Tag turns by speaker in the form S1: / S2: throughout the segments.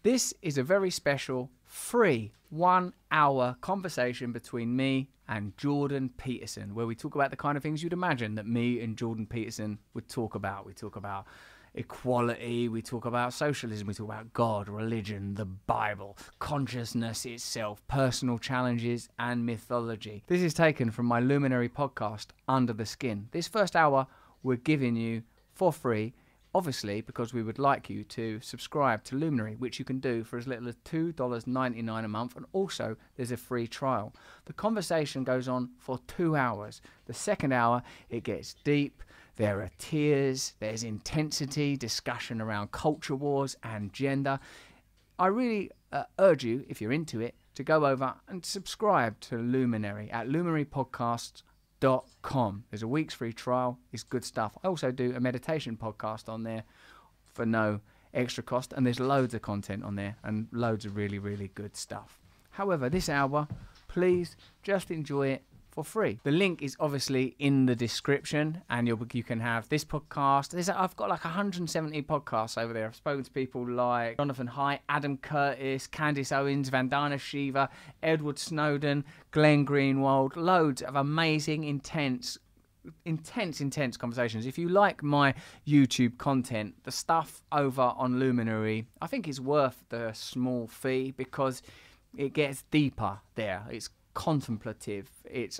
S1: This is a very special, free 1 hour conversation between me and Jordan Peterson, where we talk about the kind of things you'd imagine that me and Jordan Peterson would talk about. We talk about equality, we talk about socialism, we talk about God, religion, the Bible, consciousness itself, personal challenges, and mythology. This is taken from my Luminary podcast, Under the Skin. This first hour we're giving you for free, obviously because we would like you to subscribe to Luminary, which you can do for as little as $2.99 a month, and also there's a free trial. The conversation goes on for 2 hours. The second hour, it gets deep. There are tears, there's intensity, discussion around culture wars and gender. I really urge you, if you're into it, to go over and subscribe to Luminary at luminarypodcast.com. There's a week's free trial. It's good stuff. I also do a meditation podcast on there for no extra cost, and there's loads of content on there and loads of really, really good stuff. However, this hour, please just enjoy it for free. The link is obviously in the description, and you can have this podcast. I've got like 170 podcasts over there. I've spoken to people like Jonathan Haidt, Adam Curtis, Candice Owens, Vandana Shiva, Edward Snowden, Glenn Greenwald. Loads of amazing, intense conversations. If you like my YouTube content, the stuff over on Luminary, I think it's worth the small fee because it gets deeper there. It's contemplative.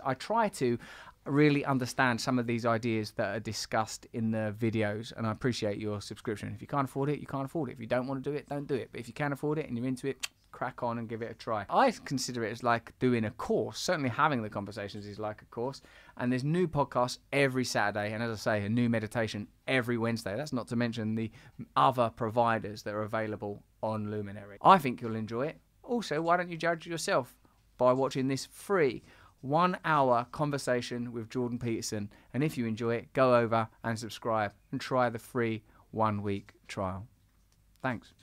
S1: I try to really understand some of these ideas that are discussed in the videos, and I appreciate your subscription. If you can't afford it, you can't afford it. If you don't want to do it, don't do it. But if you can afford it and you're into it, crack on and give it a try. I consider it as like doing a course. Certainly having the conversations is like a course. And there's new podcasts every Saturday, and as I say, a new meditation every Wednesday. That's not to mention the other providers that are available on Luminary. I think you'll enjoy it. Also, why don't you judge yourself by watching this free 1 hour conversation with Jordan Peterson? And if you enjoy it, go over and subscribe and try the free 1 week trial. Thanks.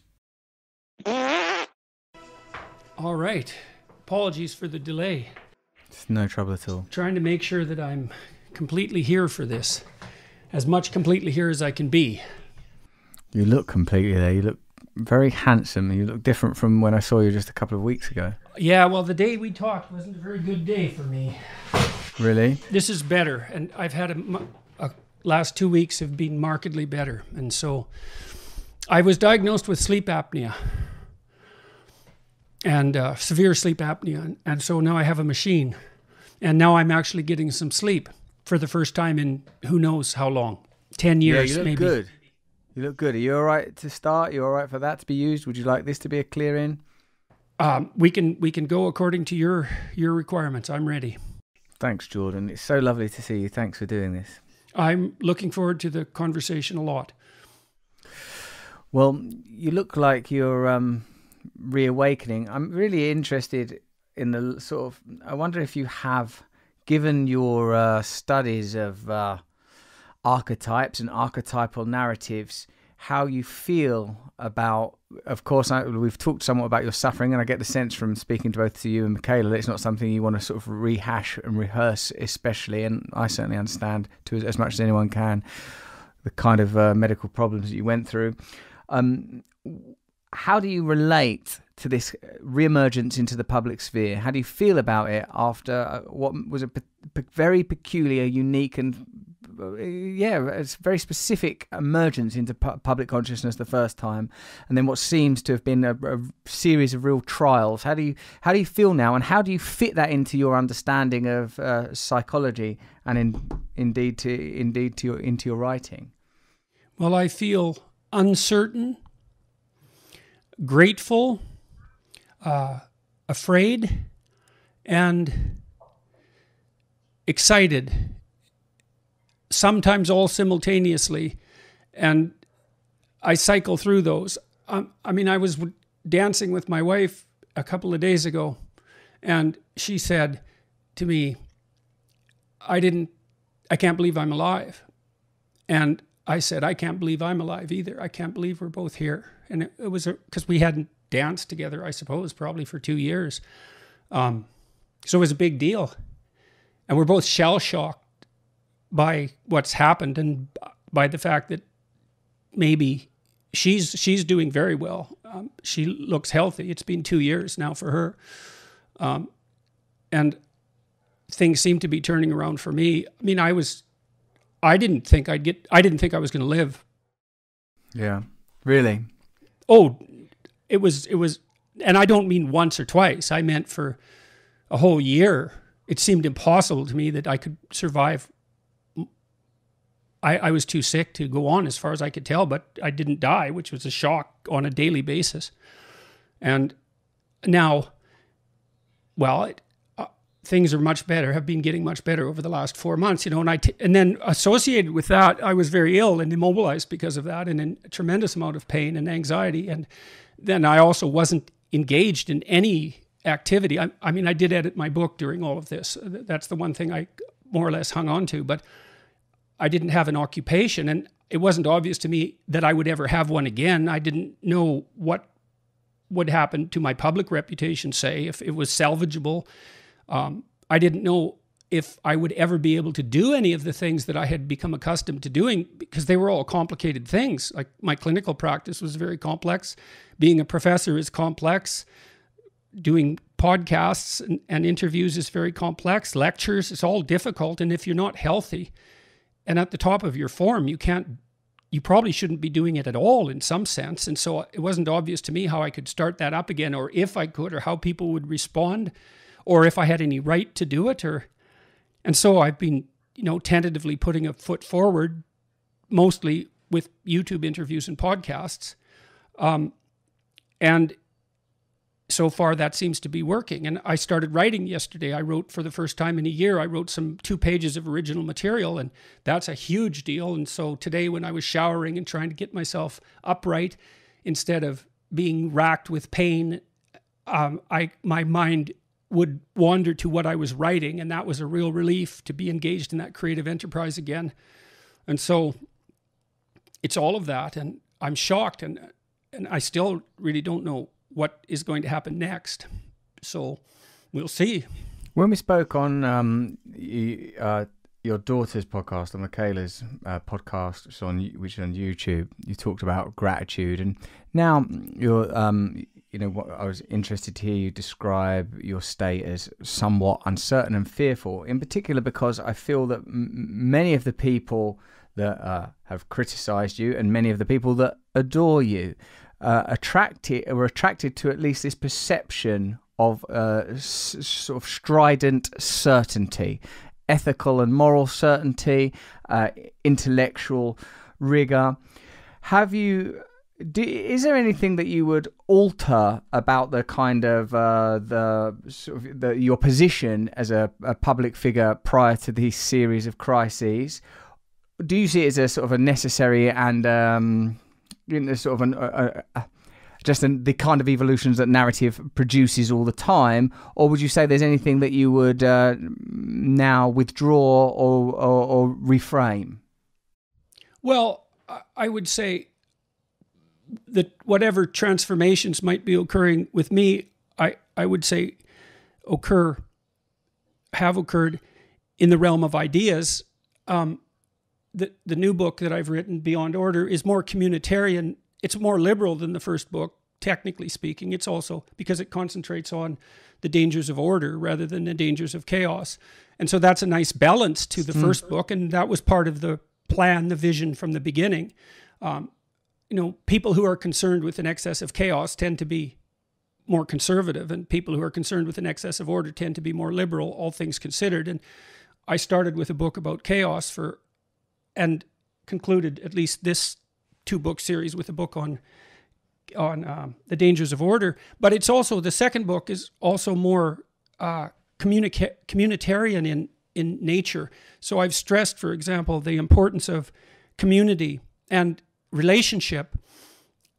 S2: All right. Apologies for the delay.
S1: It's no trouble at all.
S2: Trying to make sure that I'm completely here for this. As much completely here as I can be.
S1: You look completely there. You look very handsome. You look different from when I saw you just a couple of weeks ago.
S2: Yeah, well, the day we talked wasn't a very good day for me.
S1: Really?
S2: This is better, and I've had last 2 weeks have been markedly better. And so I was diagnosed with sleep apnea and severe sleep apnea. And so now I have a machine, and now I'm actually getting some sleep for the first time in who knows how long, 10 years
S1: you look
S2: maybe.
S1: Good. You look good. Are you all right to start? You all right for that to be used? Would you like this to be a clear in?
S2: We can go according to your requirements. I'm ready.
S1: Thanks, Jordan. It's so lovely to see you. Thanks for doing this.
S2: I'm looking forward to the conversation a lot.
S1: Well, you look like you're reawakening. I'm really interested in the sort of... I wonder if you have, given your studies of archetypes and archetypal narratives, how you feel about, of course, we've talked somewhat about your suffering, and I get the sense from speaking to both to you and Michaela that it's not something you want to sort of rehash and rehearse especially, and I certainly understand to as much as anyone can the kind of medical problems that you went through. How do you relate to this reemergence into the public sphere? How do you feel about it after what was a very peculiar, unique, and it's very specific emergence into public consciousness the first time, and then what seems to have been a series of real trials? How do you feel now, and how do you fit that into your understanding of psychology and into your writing?
S2: Well, I feel uncertain, grateful, afraid, and excited, sometimes all simultaneously, and I cycle through those. I was dancing with my wife a couple of days ago, and she said to me, I can't believe I'm alive. And I said, I can't believe I'm alive either. I can't believe we're both here. And it was because we hadn't danced together, I suppose, probably for 2 years. So it was a big deal. And we're both shell-shocked by what's happened and by the fact that maybe she's doing very well. She looks healthy. It's been 2 years now for her. And things seem to be turning around for me. I mean, I didn't think I was going to live.
S1: Yeah. Really?
S2: Oh, it was, and I don't mean once or twice. I meant for a whole year. It seemed impossible to me that I could survive. I was too sick to go on as far as I could tell, but I didn't die, which was a shock on a daily basis. And now, well, things are much better, have been getting much better over the last 4 months, you know, and then associated with that, I was very ill and immobilized because of that and in a tremendous amount of pain and anxiety. And then I also wasn't engaged in any activity. I mean, I did edit my book during all of this. That's the one thing I more or less hung on to, but I didn't have an occupation, and it wasn't obvious to me that I would ever have one again. I didn't know what would happen to my public reputation, say, if it was salvageable. I didn't know if I would ever be able to do any of the things that I had become accustomed to doing, because they were all complicated things. Like my clinical practice was very complex. Being a professor is complex. Doing podcasts and interviews is very complex. Lectures, it's all difficult. And if you're not healthy and at the top of your form, you probably shouldn't be doing it at all in some sense. And so it wasn't obvious to me how I could start that up again, or if I could, or how people would respond, or if I had any right to do it. And so I've been, you know, tentatively putting a foot forward, mostly with YouTube interviews and podcasts. And so far that seems to be working. And I started writing yesterday. I wrote for the first time in a year. I wrote 2 pages of original material, and that's a huge deal. And so today, when I was showering and trying to get myself upright, instead of being racked with pain, my mind would wander to what I was writing, and that was a real relief to be engaged in that creative enterprise again. And so it's all of that, and I'm shocked, and I still really don't know what is going to happen next. So we'll see.
S1: When we spoke on your daughter's podcast, on Michaela's podcast, which is on YouTube, you talked about gratitude, and now you're, you know, what I was interested to hear you describe your state as somewhat uncertain and fearful. In particular, because I feel that many of the people that have criticised you, and many of the people that adore you, are attracted to at least this perception of sort of strident certainty, ethical and moral certainty, intellectual rigor. Is there anything that you would alter about the kind of your position as a public figure prior to these series of crises? Do you see it as a sort of a necessary and sort of the kind of evolutions that narrative produces all the time, or would you say there's anything that you would now withdraw or reframe?
S2: Well, I would say that whatever transformations might be occurring with me, I would say have occurred in the realm of ideas. The new book that I've written, Beyond Order, is more communitarian. It's more liberal than the first book, technically speaking. It's also because it concentrates on the dangers of order rather than the dangers of chaos. And so that's a nice balance to the first book. And that was part of the plan, the vision from the beginning. You know, people who are concerned with an excess of chaos tend to be more conservative, and people who are concerned with an excess of order tend to be more liberal, all things considered. And I started with a book about chaos and concluded at least this 2-book series with a book on the dangers of order. But it's also, the second book is also more communitarian in nature. So I've stressed, for example, the importance of community and relationship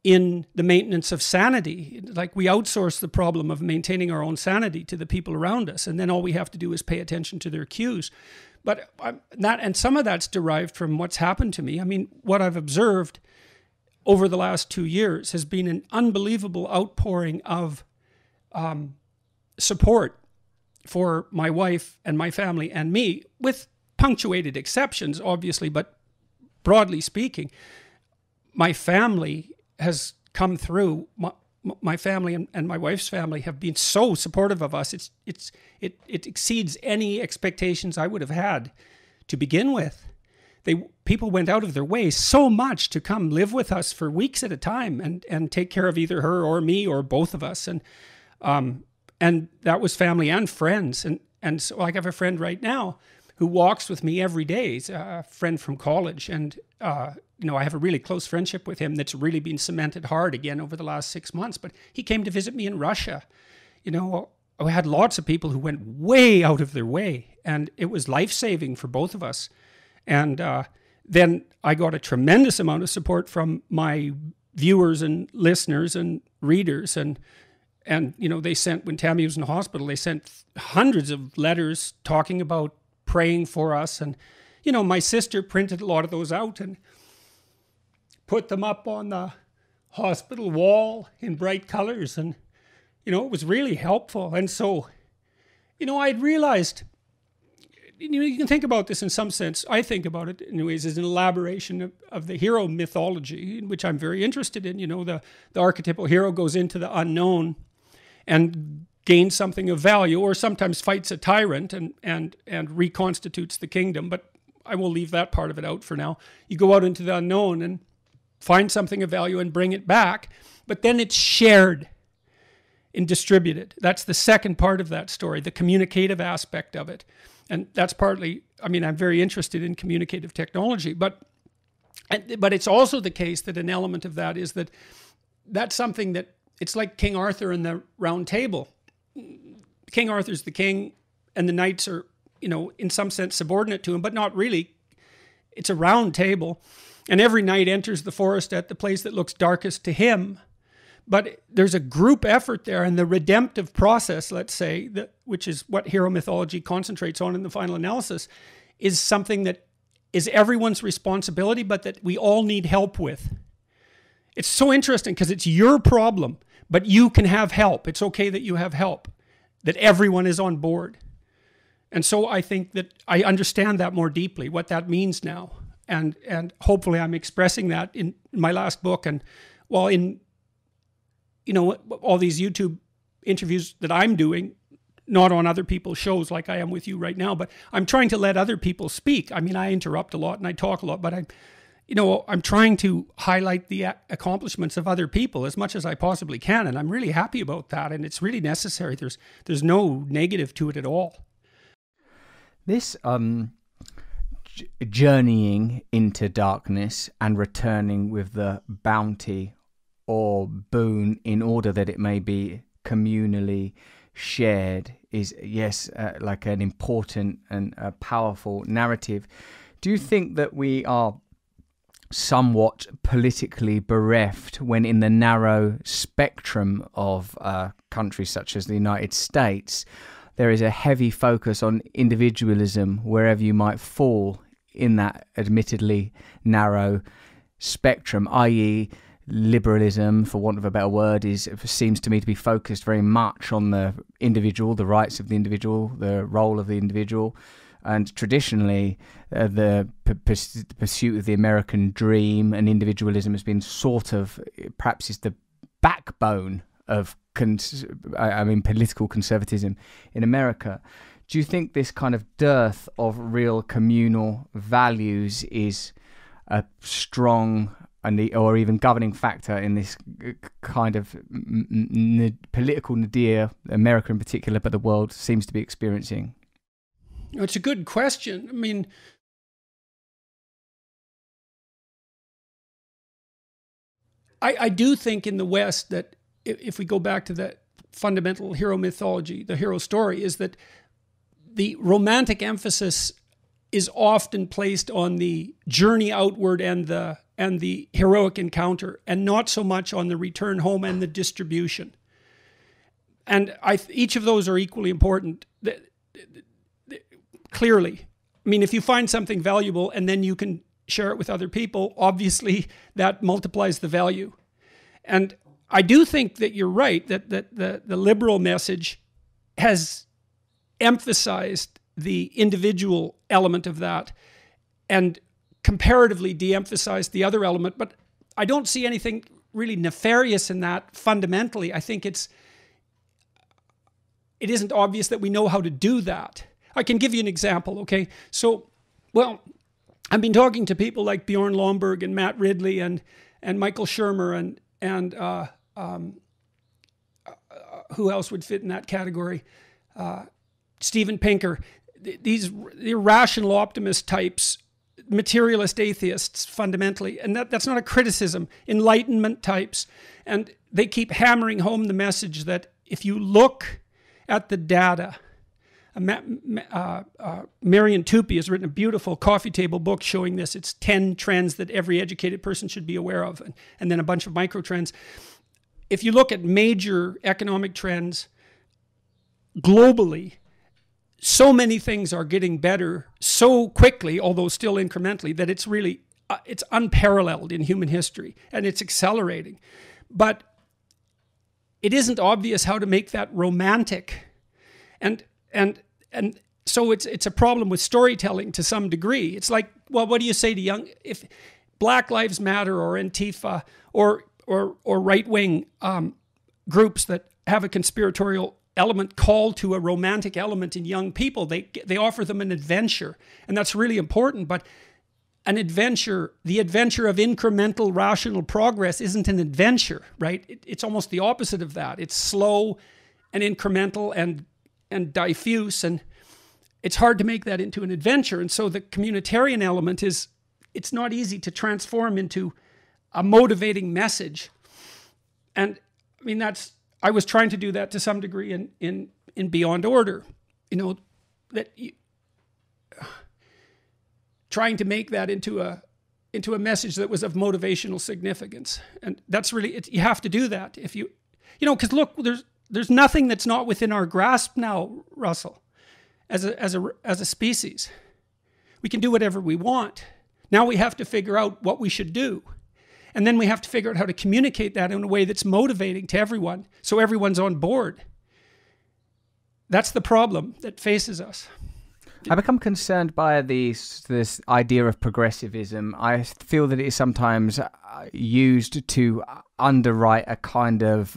S2: in the maintenance of sanity. Like, we outsource the problem of maintaining our own sanity to the people around us, and then all we have to do is pay attention to their cues. But and some of that's derived from what's happened to me. I mean, what I've observed over the last 2 years has been an unbelievable outpouring of support for my wife and my family and me, with punctuated exceptions, obviously, but broadly speaking, my family has come through. my family and my wife's family have been so supportive of us. It exceeds any expectations I would have had to begin with. People went out of their way so much to come live with us for weeks at a time and take care of either her or me or both of us. And that was family and friends. And so I have a friend right now who walks with me every day. He's a friend from college. And, I have a really close friendship with him that's really been cemented hard again over the last 6 months. But he came to visit me in Russia. I had lots of people who went way out of their way. And it was life-saving for both of us. And then I got a tremendous amount of support from my viewers and listeners and readers. And they sent, when Tammy was in the hospital, they sent hundreds of letters talking about praying for us. And, my sister printed a lot of those out and put them up on the hospital wall in bright colors. And, it was really helpful. And so, I'd realized, you can think about this in some sense. I think about it anyways as an elaboration of the hero mythology, which I'm very interested in. The archetypal hero goes into the unknown and gains something of value, or sometimes fights a tyrant and reconstitutes the kingdom. But I will leave that part of it out for now. You go out into the unknown and find something of value and bring it back, but then it's shared and distributed. That's the second part of that story, the communicative aspect of it. And that's partly, I'm very interested in communicative technology, but it's also the case that an element of that is that that's something that, it's like King Arthur and the Round Table. King Arthur's the king, and the knights are, in some sense subordinate to him, but not really. It's a round table, and every knight enters the forest at the place that looks darkest to him. But there's a group effort there, and the redemptive process, let's say, which is what hero mythology concentrates on in the final analysis, is something that is everyone's responsibility, but that we all need help with. It's so interesting because it's your problem, but you can have help. It's okay that you have help, that everyone is on board. And so I think that I understand that more deeply, what that means now. And hopefully I'm expressing that in my last book. And while in all these YouTube interviews that I'm doing, not on other people's shows like I am with you right now, but I'm trying to let other people speak. I interrupt a lot and I talk a lot, but I'm trying to highlight the accomplishments of other people as much as I possibly can. And I'm really happy about that. And it's really necessary. There's no negative to it at all.
S1: This journeying into darkness and returning with the bounty or boon in order that it may be communally shared is, yes, like an important and a powerful narrative. Do you think that we are somewhat politically bereft when in the narrow spectrum of countries such as the United States, there is a heavy focus on individualism wherever you might fall in that admittedly narrow spectrum, i.e. liberalism, for want of a better word, seems to me to be focused very much on the individual, the rights of the individual, the role of the individual. And traditionally, the pursuit of the American dream and individualism has been sort of, perhaps is the backbone of political conservatism in America. Do you think this kind of dearth of real communal values is a strong or even governing factor in this kind of political nadir America in particular, but the world seems to be experiencing?
S2: It's a good question. I do think in the West that if we go back to the fundamental hero mythology, the hero story, is that the romantic emphasis is often placed on the journey outward and the heroic encounter, and not so much on the return home and the distribution. And each of those are equally important. Clearly, if you find something valuable and then you can share it with other people, obviously that multiplies the value. And I do think that you're right, that the liberal message has emphasized the individual element of that and comparatively de-emphasized the other element. But I don't see anything really nefarious in that fundamentally. I think it isn't obvious that we know how to do that. I can give you an example, okay? So, well, I've been talking to people like Bjorn Lomborg and Matt Ridley and Michael Shermer and who else would fit in that category? Steven Pinker. These irrational optimist types, materialist atheists fundamentally, and that's not a criticism, Enlightenment types. And they keep hammering home the message that if you look at the data, Marian Tupy has written a beautiful coffee table book showing this. It's 10 trends that every educated person should be aware of, and then a bunch of micro trends. If you look at major economic trends globally, so many things are getting better so quickly, although still incrementally, that it's really, it's unparalleled in human history, and it's accelerating. But it isn't obvious how to make that romantic. And so it's a problem with storytelling to some degree. It's like, well, what do you say to if Black Lives Matter or Antifa or right-wing groups that have a conspiratorial element call to a romantic element in young people, they offer them an adventure, and that's really important. But an adventure, the adventure of incremental rational progress, isn't an adventure, right? It's almost the opposite of that. It's slow and incremental and diffuse, and it's hard to make that into an adventure. And so the communitarian element it's not easy to transform into a motivating message. And I mean, I was trying to do that to some degree in Beyond Order, trying to make that into a message that was of motivational significance. And that's really, you have to do that if because look, there's nothing that's not within our grasp now, Russell, as a species. We can do whatever we want. Now we have to figure out what we should do. And then we have to figure out how to communicate that in a way that's motivating to everyone, so everyone's on board. That's the problem that faces us.
S1: I become concerned by this idea of progressivism. I feel that it is sometimes used to underwrite a kind of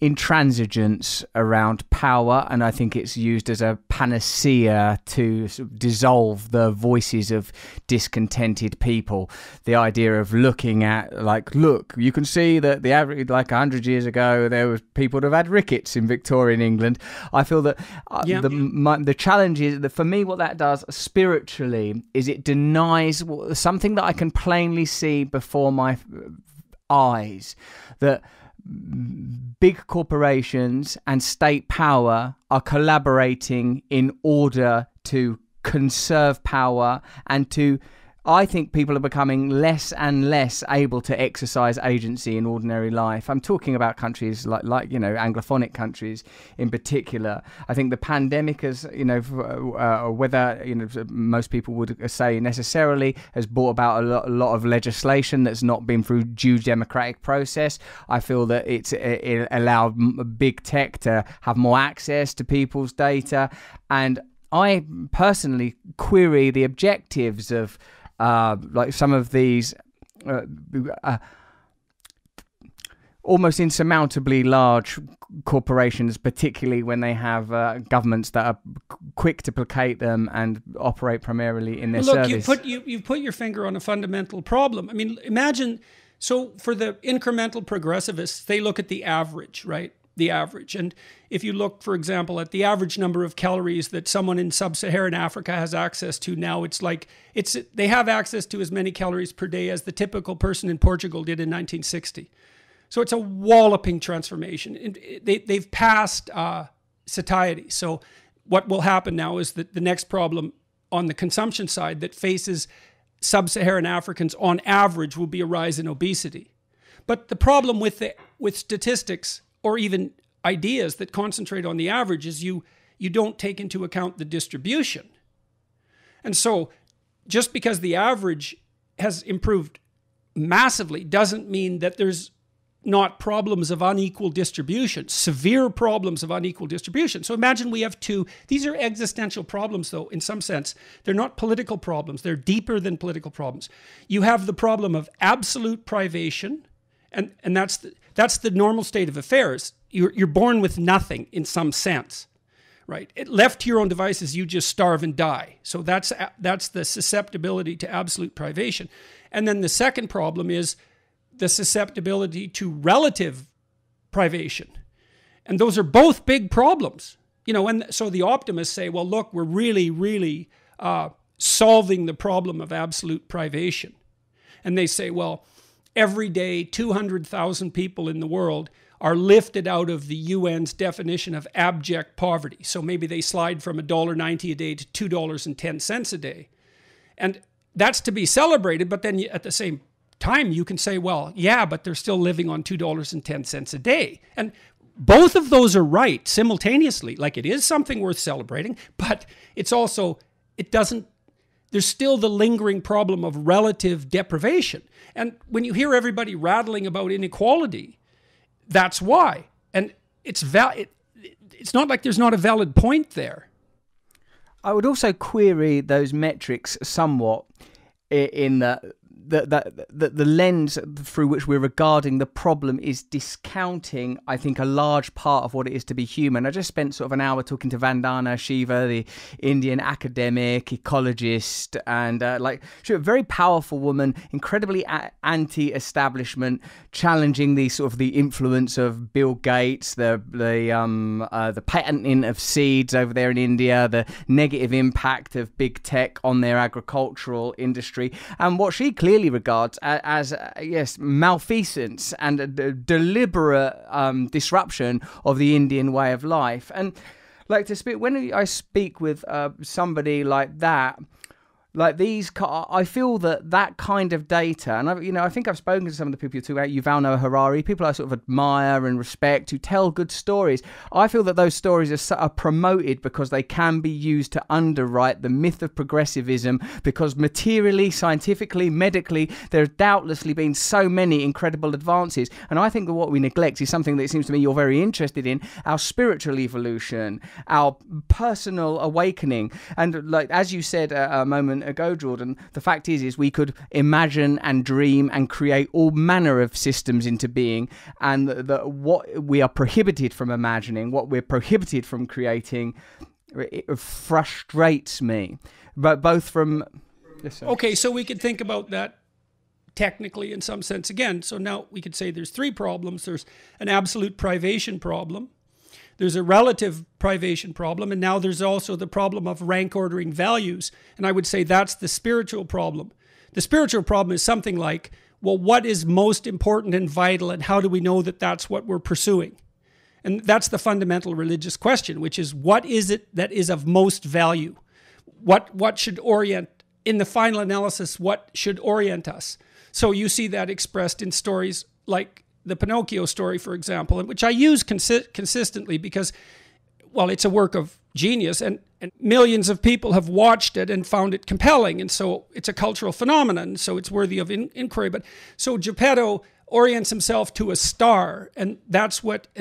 S1: intransigence around power, and I think it's used as a panacea to sort of dissolve the voices of discontented people. The idea of looking at, look, you can see that the average, 100 years ago, there was people that have had rickets in Victorian England. I feel that the challenge is that for me, what that does spiritually is it denies something that I can plainly see before my eyes, that big corporations and state power are collaborating in order to conserve power and to, I think people are becoming less and less able to exercise agency in ordinary life. I'm talking about countries like Anglophonic countries in particular. I think the pandemic has, whether most people would say necessarily, has brought about a lot of legislation that's not been through due democratic process. I feel that it allowed big tech to have more access to people's data, and I personally query the objectives of some of these almost insurmountably large corporations, particularly when they have governments that are quick to placate them and operate primarily in their service.
S2: You've put your finger on a fundamental problem. I mean, imagine, so for the incremental progressivists, they look at the average, right? The average. And if you look, for example, at the average number of calories that someone in sub-Saharan Africa has access to now, they have access to as many calories per day as the typical person in Portugal did in 1960. So it's a walloping transformation. They've passed satiety. So what will happen now is that the next problem on the consumption side that faces sub-Saharan Africans on average will be a rise in obesity. But the problem with statistics or even ideas that concentrate on the average is you don't take into account the distribution. And so just because the average has improved massively doesn't mean that there's not problems of unequal distribution, severe problems of unequal distribution. So imagine we have these are existential problems though, in some sense. They're not political problems, they're deeper than political problems. You have the problem of absolute privation And that's the normal state of affairs. You're born with nothing in some sense, right? Left to your own devices, you just starve and die. So that's the susceptibility to absolute privation. And then the second problem is the susceptibility to relative privation. And those are both big problems. And so the optimists say, well, look, we're really, really solving the problem of absolute privation. And they say, well, every day 200,000 people in the world are lifted out of the UN's definition of abject poverty. So maybe they slide from $1.90 a day to $2.10 a day. And that's to be celebrated, but then at the same time you can say, well, yeah, but they're still living on $2.10 a day. And both of those are right simultaneously. Like, it is something worth celebrating, but it's also, there's still the lingering problem of relative deprivation. And when you hear everybody rattling about inequality, that's why. And it's not like there's not a valid point there.
S1: I would also query those metrics somewhat in the lens through which we're regarding the problem is discounting, I think, a large part of what it is to be human. I just spent sort of an hour talking to Vandana Shiva, the Indian academic, ecologist, and she's a very powerful woman, incredibly anti-establishment, challenging the influence of Bill Gates, the patenting of seeds over there in India, the negative impact of big tech on their agricultural industry, and what she clearly regards as malfeasance and a deliberate disruption of the Indian way of life. And when I speak with somebody like that, I feel that kind of data, and I think I've spoken to some of the people you're talking about, Yuval Noah Harari, people I sort of admire and respect, who tell good stories. I feel that those stories are promoted because they can be used to underwrite the myth of progressivism, because materially, scientifically, medically, there have doubtlessly been so many incredible advances. And I think that what we neglect is something that it seems to me you're very interested in, our spiritual evolution, our personal awakening. And as you said a moment ago, Jordan, the fact is we could imagine and dream and create all manner of systems into being, and what we are prohibited from imagining, what we're prohibited from creating, it frustrates me. But both from...
S2: Okay, so we could think about that technically in some sense again. So now we could say there's three problems. There's an absolute privation problem. There's a relative privation problem, and now there's also the problem of rank ordering values. And I would say that's the spiritual problem. The spiritual problem is something like, well, what is most important and vital, and how do we know that that's what we're pursuing? And that's the fundamental religious question, which is, what is it that is of most value? What should orient, in the final analysis, what should orient us? So you see that expressed in stories like the Pinocchio story, for example, which I use consistently because, well, it's a work of genius, and millions of people have watched it and found it compelling, and so it's a cultural phenomenon, so it's worthy of inquiry. But so Geppetto orients himself to a star, and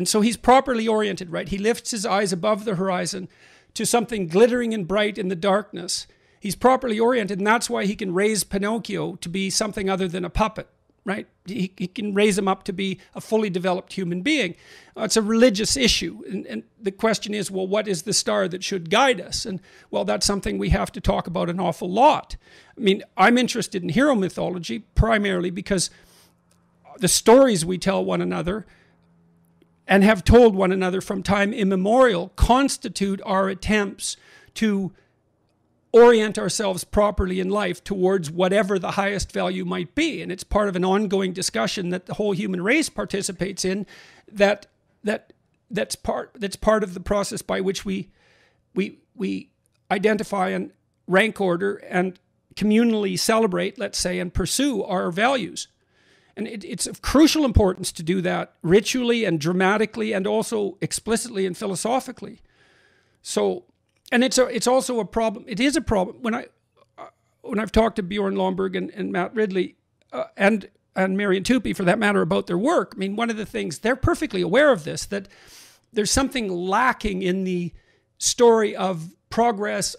S2: so he's properly oriented, right? He lifts his eyes above the horizon to something glittering and bright in the darkness. He's properly oriented, and that's why he can raise Pinocchio to be something other than a puppet. Right? He can raise him up to be a fully developed human being. It's a religious issue. And the question is, well, what is the star that should guide us? And, well, that's something we have to talk about an awful lot. I mean, I'm interested in hero mythology primarily because the stories we tell one another and have told one another from time immemorial constitute our attempts to orient ourselves properly in life towards whatever the highest value might be. And it's part of an ongoing discussion that the whole human race participates in, that's part of the process by which we identify and rank order and communally celebrate, let's say, and pursue our values. And it's of crucial importance to do that ritually and dramatically and also explicitly and philosophically. So, and it's also a problem. It is a problem when I've talked to Bjorn Lomborg and Matt Ridley and Marian Tupy, for that matter, about their work. I mean, one of the things, they're perfectly aware of this, that there's something lacking in the story of progress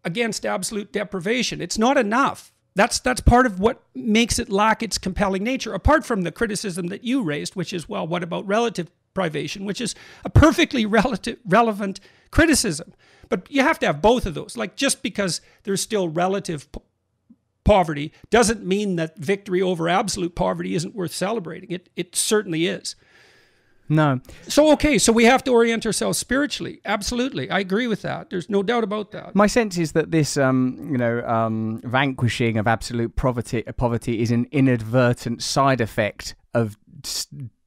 S2: against absolute deprivation. It's not enough. That's part of what makes it lack its compelling nature, apart from the criticism that you raised, which is, well, what about relative privation, which is a perfectly relevant criticism. But you have to have both of those. Like, just because there's still relative poverty doesn't mean that victory over absolute poverty isn't worth celebrating. It certainly is.
S1: No.
S2: So, okay, so we have to orient ourselves spiritually. Absolutely. I agree with that. There's no doubt about that.
S1: My sense is that this, vanquishing of absolute poverty is an inadvertent side effect of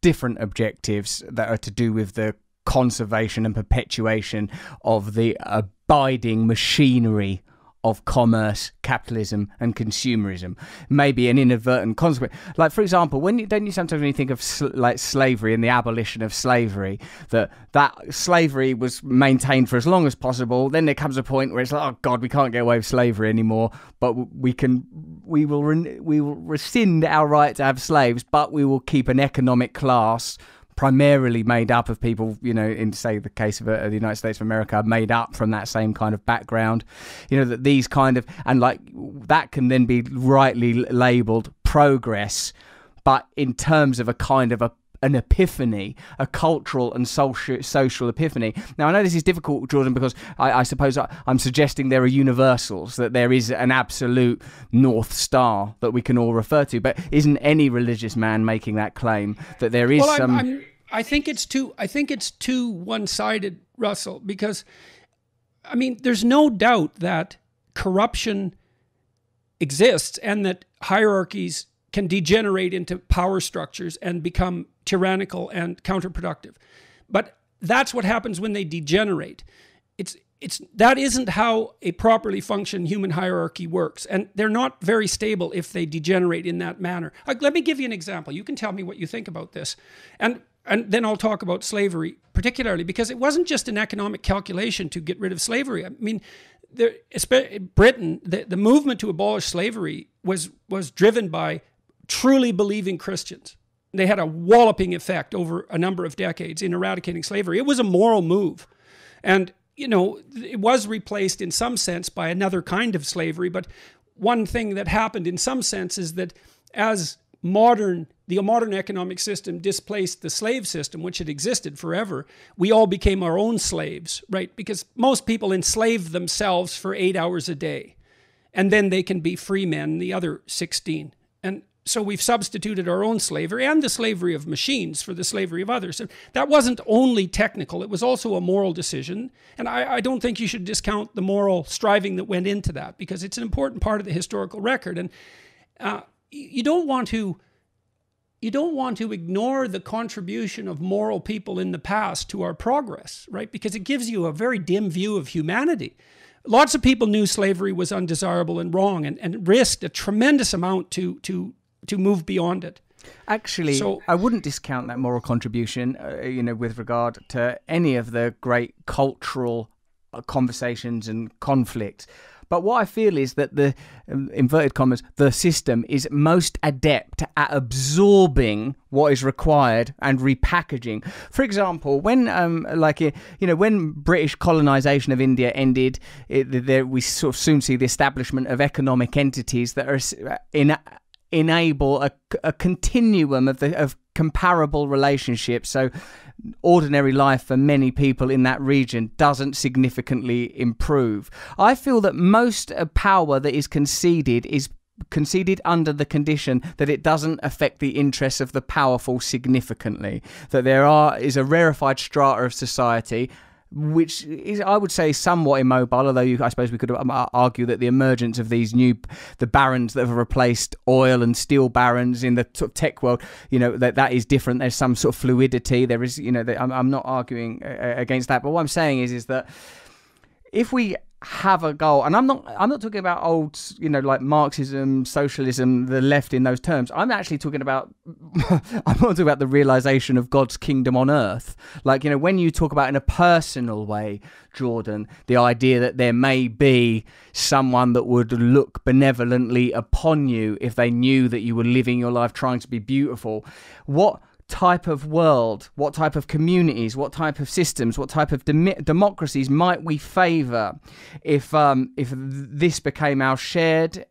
S1: different objectives that are to do with the conservation and perpetuation of the abiding machinery of commerce, capitalism, and consumerism. Maybe an inadvertent consequence. Like, for example, don't you sometimes when you think of slavery and the abolition of slavery, that slavery was maintained for as long as possible. Then there comes a point where it's like, oh God, we can't get away with slavery anymore, but we will rescind our right to have slaves, but we will keep an economic class primarily made up of people, in, say, the case of the United States of America, made up from that same kind of background, that these kind of, and like that can then be rightly labeled progress, but in terms of a kind of an epiphany, a cultural and social epiphany. Now, I know this is difficult, Jordan, because I suppose I'm suggesting there are universals, that there is an absolute North Star that we can all refer to, but isn't any religious man making that claim that there is
S2: I think it's too one-sided, Russell, because, I mean, there's no doubt that corruption exists and that hierarchies can degenerate into power structures and become tyrannical and counterproductive. But that's what happens when they degenerate. That isn't how a properly functioning human hierarchy works. And they're not very stable if they degenerate in that manner. Let me give you an example. You can tell me what you think about this. And then I'll talk about slavery particularly, because it wasn't just an economic calculation to get rid of slavery. I mean, Britain, the movement to abolish slavery was driven by truly believing Christians. They had a walloping effect over a number of decades in eradicating slavery. It was a moral move. And, it was replaced in some sense by another kind of slavery. But one thing that happened in some sense is that as the modern economic system displaced the slave system, which had existed forever, we all became our own slaves, right? Because most people enslave themselves for 8 hours a day, and then they can be free men the other 16. And so we've substituted our own slavery and the slavery of machines for the slavery of others. And that wasn't only technical, it was also a moral decision. And I don't think you should discount the moral striving that went into that, because it's an important part of the historical record. And you don't want to ignore the contribution of moral people in the past to our progress, right? Because it gives you a very dim view of humanity. Lots of people knew slavery was undesirable and wrong, and risked a tremendous amount to move beyond it.
S1: Actually, so, I wouldn't discount that moral contribution, with regard to any of the great cultural conversations and conflicts. But what I feel is that the, inverted commas, the system is most adept at absorbing what is required and repackaging. For example, when when British colonisation of India ended, we sort of soon see the establishment of economic entities that are enable a continuum of comparable relationships. So ordinary life for many people in that region doesn't significantly improve. I feel that most power that is conceded under the condition that it doesn't affect the interests of the powerful significantly, that there is a rarefied strata of society which is, I would say, somewhat immobile, although I suppose we could argue that the emergence of the barons that have replaced oil and steel barons in the sort of tech world, that is different. There's some sort of fluidity. There is, I'm not arguing against that. But what I'm saying is that if we have a goal, and I'm not talking about old, like Marxism, socialism, the left in those terms. I'm actually talking about, I'm not talking about the realization of God's kingdom on earth. Like, when you talk about in a personal way, Jordan, the idea that there may be someone that would look benevolently upon you if they knew that you were living your life trying to be beautiful. What type of world, what type of communities, what type of systems, what type of democracies might we favour if this became our shared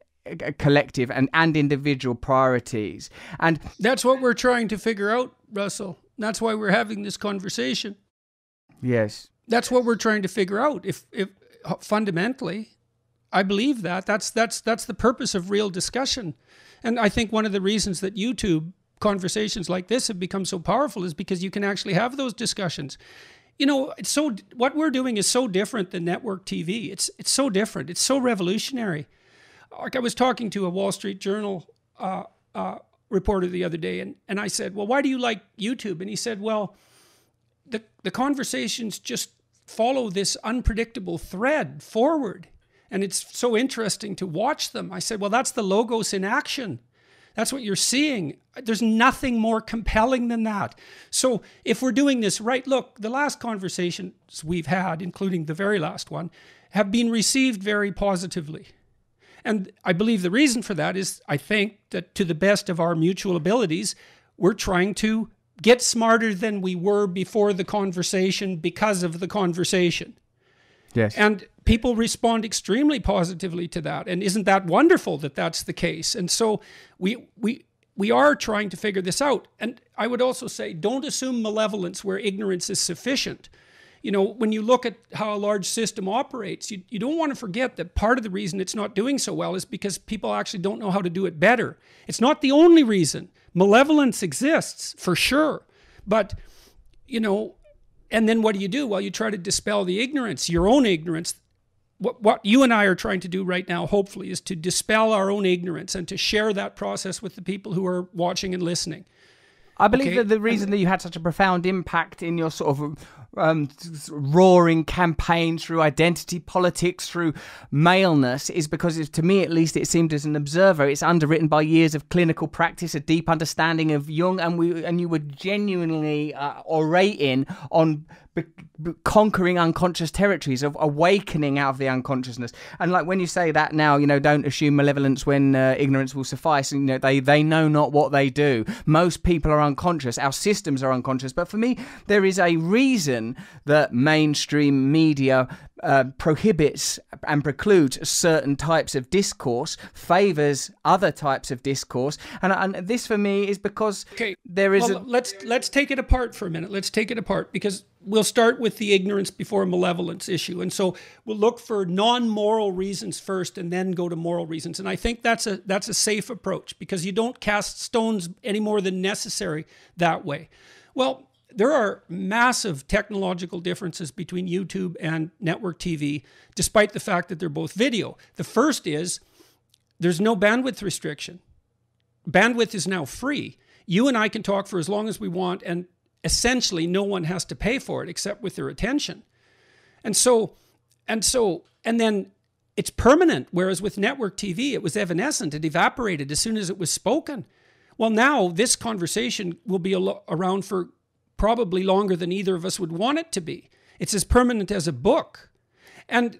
S1: collective and individual priorities. And
S2: that's what we're trying to figure out, Russell. That's why we're having this conversation.
S1: Yes.
S2: That's what we're trying to figure out. If fundamentally, I believe that's the purpose of real discussion. And I think one of the reasons that YouTube conversations like this have become so powerful is because you can actually have those discussions. You know, what we're doing is so different than network TV. It's so different. It's so revolutionary. Like I was talking to a Wall Street Journal reporter the other day, and I said, well, why do you like YouTube? And he said, well, the conversations just follow this unpredictable thread forward. And it's so interesting to watch them. I said, well, that's the logos in action. That's what you're seeing. There's nothing more compelling than that. So if we're doing this right, look, the last conversations we've had, including the very last one, have been received very positively. And I believe the reason for that is, I think that to the best of our mutual abilities, we're trying to get smarter than we were before the conversation because of the conversation.
S1: Yes.
S2: And people respond extremely positively to that. And isn't that wonderful that that's the case? And so we are trying to figure this out. And I would also say, don't assume malevolence where ignorance is sufficient. You know, when you look at how a large system operates, you don't want to forget that part of the reason it's not doing so well is because people actually don't know how to do it better. It's not the only reason. Malevolence exists, for sure. But, you know, and then what do? Well, you try to dispel the ignorance, your own ignorance. What you and I are trying to do right now, hopefully, is to dispel our own ignorance and to share that process with the people who are watching and listening.
S1: I believe that the reason that you had such a profound impact in your sort of roaring campaign through identity politics, through maleness, is because, to me at least, it seemed as an observer, it's underwritten by years of clinical practice, a deep understanding of Jung, and you were genuinely orating on conquering unconscious territories, of awakening out of the unconsciousness. And like when you say that now, you know, don't assume malevolence when ignorance will suffice. You know, they know not what they do. Most people are unconscious. Our systems are unconscious. But for me, there is a reason that mainstream media prohibits and precludes certain types of discourse, favors other types of discourse, and this for me is because there is.
S2: Well, let's take it apart for a minute. Let's take it apart, because we'll start with the ignorance before malevolence issue, and so we'll look for non-moral reasons first, and then go to moral reasons. And I think that's a safe approach, because you don't cast stones any more than necessary that way. Well, there are massive technological differences between YouTube and network TV, despite the fact that they're both video. The first is there's no bandwidth restriction. Bandwidth is now free. You and I can talk for as long as we want, and essentially no one has to pay for it except with their attention. And then it's permanent, whereas with network TV, it was evanescent. It evaporated as soon as it was spoken. Well, now this conversation will be around for probably longer than either of us would want it to be. It's as permanent as a book. And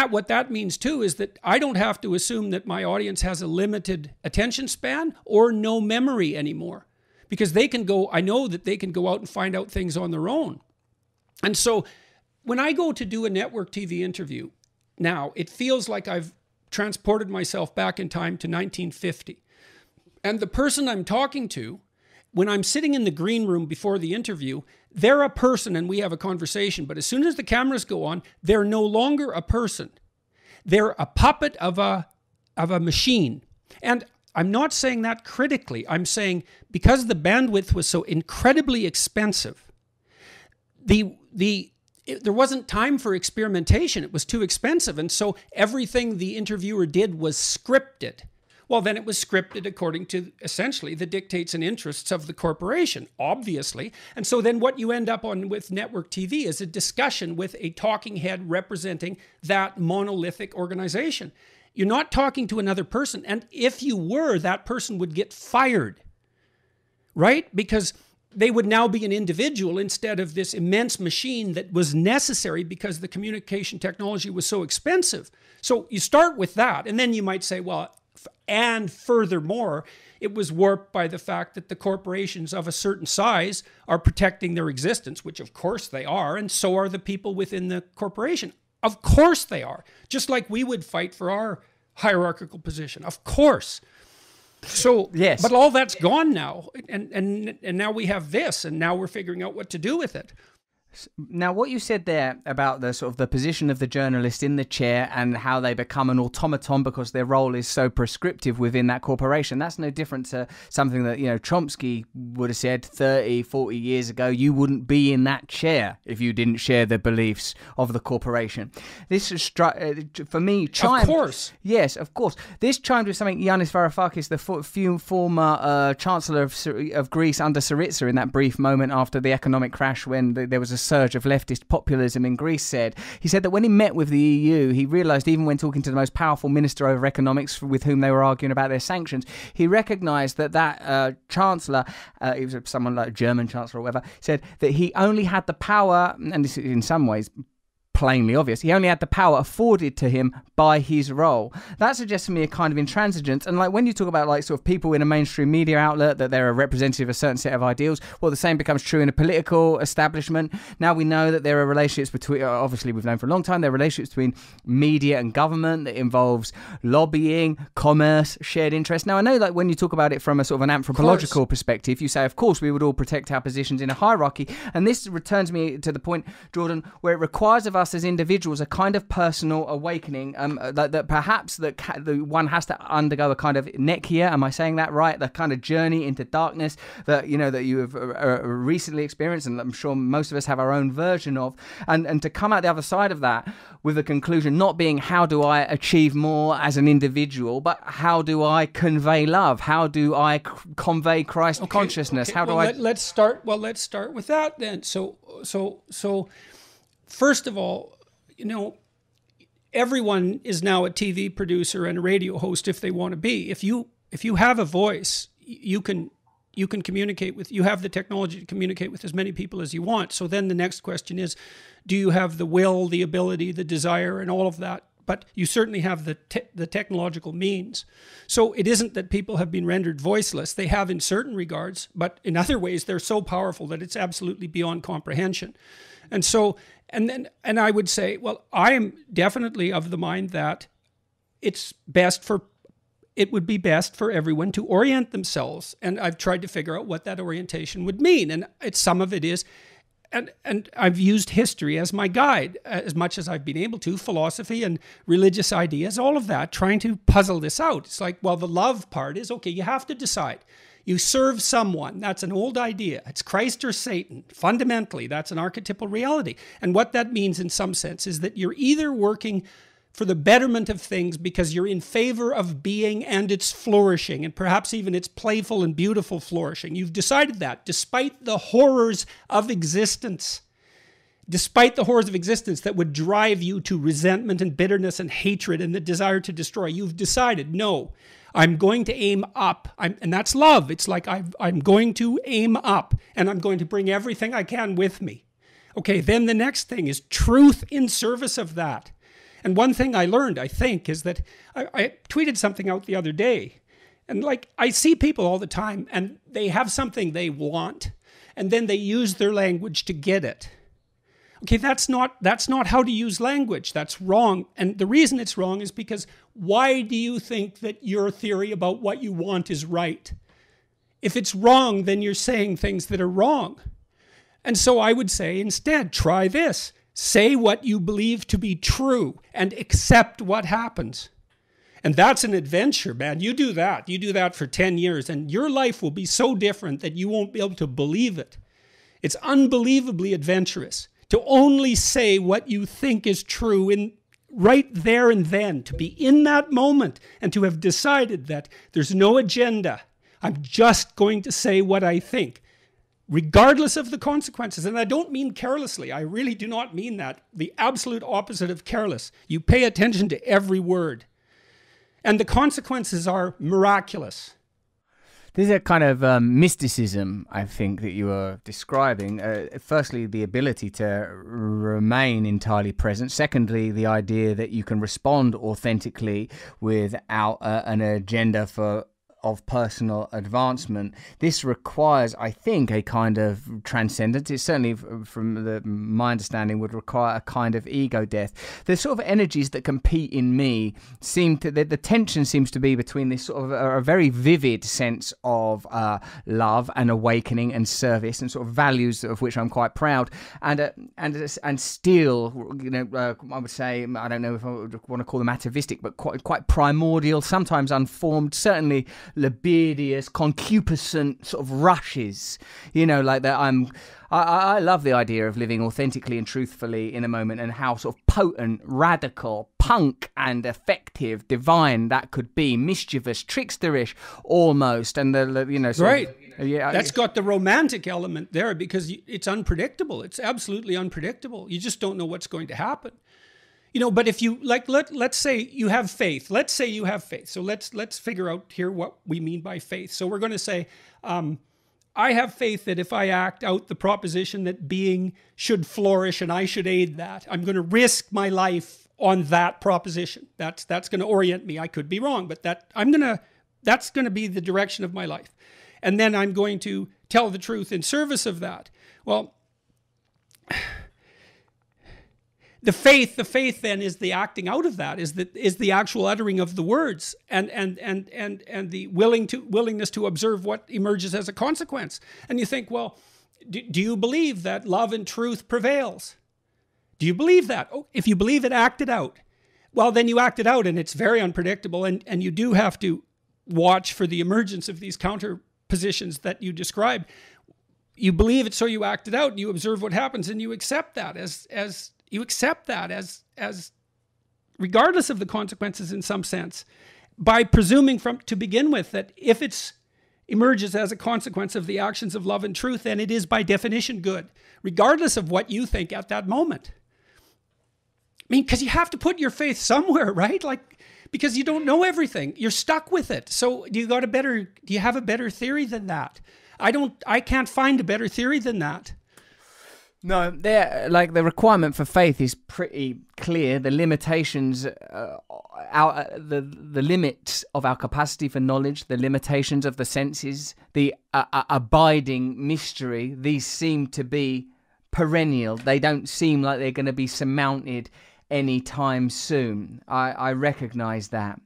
S2: what that means too is that I don't have to assume that my audience has a limited attention span or no memory anymore, because I know that they can go out and find out things on their own. And so when I go to do a network TV interview now, it feels like I've transported myself back in time to 1950. And the person I'm talking to, when I'm sitting in the green room before the interview, they're a person and we have a conversation. But as soon as the cameras go on, they're no longer a person. They're a puppet of a machine. And I'm not saying that critically. I'm saying because the bandwidth was so incredibly expensive, there wasn't time for experimentation. It was too expensive. And so everything the interviewer did was scripted. Well, then it was scripted according to essentially the dictates and interests of the corporation, obviously. And so then what you end up on with network TV is a discussion with a talking head representing that monolithic organization. You're not talking to another person. And if you were, that person would get fired, right? Because they would now be an individual instead of this immense machine that was necessary because the communication technology was so expensive. So you start with that. And then you might say, well, and furthermore, it was warped by the fact that the corporations of a certain size are protecting their existence, which of course they are, and so are the people within the corporation. Of course they are. Just like we would fight for hierarchical position. Of course. So,
S1: yes.
S2: But all that's gone now. And now we have this, and now we're figuring out what to do with it.
S1: Now, what you said there about the sort of the position of the journalist in the chair and how they become an automaton because their role is so prescriptive within that corporation, that's no different to something that, you know, Chomsky would have said 30, 40 years ago. You wouldn't be in that chair if you didn't share the beliefs of the corporation. This is, for me, chimed...
S2: Of course.
S1: Yes, of course. This chimed with something Yanis Varoufakis, the former Chancellor of Greece under Syriza, in that brief moment after the economic crash when there was a surge of leftist populism in Greece, said. He said that when he met with the EU, he realised, even when talking to the most powerful minister over economics with whom they were arguing about their sanctions, he recognised that Chancellor, he was someone like a German Chancellor or whatever, said that he only had the power, and this is in some ways plainly obvious, he only had the power afforded to him by his role. That suggests to me a kind of intransigence. And like when you talk about like sort of people in a mainstream media outlet, that they're a representative of a certain set of ideals, well, the same becomes true in a political establishment. Now we know that there are relationships between, obviously we've known for a long time, there are relationships between media and government that involves lobbying, commerce, shared interest. Now I know that when you talk about it from a sort of an anthropological perspective, you say, of course, we would all protect our positions in a hierarchy. And this returns me to the point, Jordan, where it requires of us as individuals a kind of personal awakening, that perhaps that one has to undergo a kind of nekkia, am I saying that right? The kind of journey into darkness that, you know, that you have recently experienced, and I'm sure most of us have our own version of, and to come out the other side of that with the conclusion not being how do I achieve more as an individual, but how do I convey love? How do I convey Christ consciousness? How do I...
S2: Let's start with that then. So first of all, you know, everyone is now a TV producer and a radio host if they want to be. If you have a voice, you can communicate with, you have the technology to communicate with as many people as you want. So then the next question is, do you have the will, the ability, the desire, and all of that? But you certainly have the technological means. So it isn't that people have been rendered voiceless. They have in certain regards, but in other ways they're so powerful that it's absolutely beyond comprehension. And so, and I would say, well, I am definitely of the mind that it would be best for everyone to orient themselves. And I've tried to figure out what that orientation would mean. And some of it is, and I've used history as my guide as much as I've been able to, philosophy and religious ideas, all of that, trying to puzzle this out. It's like, well, the love part is, okay, you have to decide. You serve someone. That's an old idea. It's Christ or Satan. Fundamentally, that's an archetypal reality. And what that means in some sense is that you're either working for the betterment of things because you're in favor of being and its flourishing, and perhaps even its playful and beautiful flourishing. You've decided that despite the horrors of existence. Despite the horrors of existence that would drive you to resentment and bitterness and hatred and the desire to destroy, you've decided, no, I'm going to aim up. And that's love. It's like I'm going to aim up, and I'm going to bring everything I can with me. Okay, then the next thing is truth in service of that. And one thing I learned, I think, is that I tweeted something out the other day. And like, I see people all the time, and they have something they want, and then they use their language to get it. Okay, that's not how to use language. That's wrong. And the reason it's wrong is because why do you think that your theory about what you want is right? If it's wrong, then you're saying things that are wrong. And so I would say instead, try this. Say what you believe to be true and accept what happens. And that's an adventure, man. You do that. You do that for 10 years, and your life will be so different that you won't be able to believe it. It's unbelievably adventurous to only say what you think is true in right there and then, to be in that moment and to have decided that there's no agenda. I'm just going to say what I think, regardless of the consequences. And I don't mean carelessly. I really do not mean that. The absolute opposite of careless. You pay attention to every word. And the consequences are miraculous.
S1: There's a kind of mysticism, I think, that you are describing. Firstly, the ability to remain entirely present. Secondly, the idea that you can respond authentically without an agenda for of personal advancement. This requires, I think, a kind of transcendence. It certainly, from my understanding, would require a kind of ego death. The sort of energies that compete in me seem to, the tension seems to be between this sort of a very vivid sense of love and awakening and service and sort of values of which I'm quite proud, and still, you know, I would say, I don't know if I would want to call them atavistic, but quite primordial, sometimes unformed, certainly libidinous, concupiscent sort of rushes, you know, like that. I love the idea of living authentically and truthfully in a moment, and how sort of potent, radical, punk and effective, divine that could be, mischievous, tricksterish almost, and the you know,
S2: right.
S1: Yeah,
S2: that's got the romantic element there, because it's unpredictable. It's absolutely unpredictable. You just don't know what's going to happen. You know, but if you like, let's say you have faith. Let's say you have faith. So let's figure out here what we mean by faith. So we're going to say, I have faith that if I act out the proposition that being should flourish and I should aid that, I'm going to risk my life on that proposition. That's going to orient me. I could be wrong, but that's going to be the direction of my life. And then I'm going to tell the truth in service of that. Well, the faith then is the acting out of that, is the actual uttering of the words, and the willingness to observe what emerges as a consequence. And you think, well, do you believe that love and truth prevails? Do you believe that? Oh, if you believe it, act it out. Well, then you act it out, and it's very unpredictable, and you do have to watch for the emergence of these counter positions that you describe. You believe it, so you act it out, and you observe what happens, and you accept that as regardless of the consequences, in some sense, by presuming to begin with that if it emerges as a consequence of the actions of love and truth, then it is by definition good, regardless of what you think at that moment. I mean, because you have to put your faith somewhere, right? Like, because you don't know everything. You're stuck with it. So do you have a better theory than that? I can't find a better theory than that.
S1: No, like the requirement for faith is pretty clear. The limitations, the limits of our capacity for knowledge, the limitations of the senses, the abiding mystery. These seem to be perennial. They don't seem like they're going to be surmounted anytime soon. I recognise that.